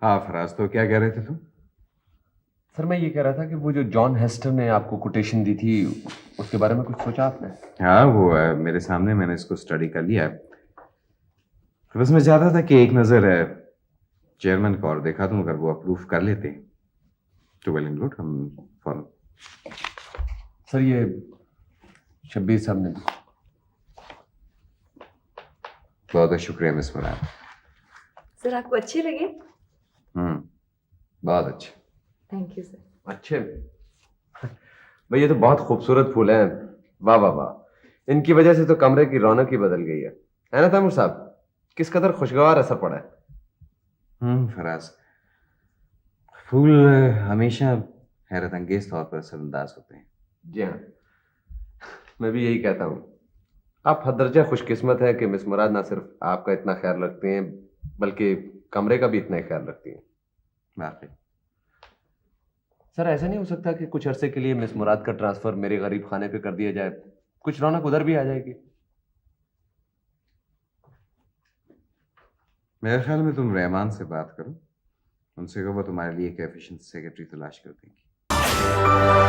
हाँ फराज, तो क्या कह रहे थे तुम? सर मैं ये कह रहा था कि वो जो जॉन हेस्टर ने आपको कोटेशन दी थी उसके बारे में कुछ सोचा आपने? हाँ वो मेरे सामने, मैंने इसको स्टडी कर लिया है। तो बस मैं चाहता था कि एक नज़र चेयरमैन को और देखा दूं, अगर वो अप्रूव कर लेते तो वेल एंड गुड, हम फॉलो। सर ये शब्बीर साहब ने बहुत बहुत शुक्रिया मिस मुराद। सर आपको अच्छे लगे? बहुत अच्छे। Thank you sir. अच्छे भाई, ये तो बहुत खूबसूरत फूल हैं। वाह वाह वाह, इनकी वजह से तो कमरे की रौनक ही बदल गई है ना तैमूर साहब? किस कदर खुशगवार असर पड़ा है। फराज, फूल हमेशा हैरत अंगेज तौर पर असरअंदाज होते हैं। जी हाँ, मैं भी यही कहता हूँ। आप हद दर्जा खुशकिस्मत हैं कि मिस मुराद ना सिर्फ आपका इतना ख्याल रखती हैं बल्कि कमरे का भी इतना ही ख्याल रखती हैं। वाकई। सर ऐसा नहीं हो सकता कि कुछ अरसे के लिए मिस मुराद का ट्रांसफर मेरे गरीब खाने पे कर दिया जाए? कुछ रौनक उधर भी आ जाएगी। मेरे ख्याल में तुम रहमान से बात करो, उनसे कहो वो तुम्हारे लिए एक एफिशिएंट सेक्रेटरी तलाश कर देंगी।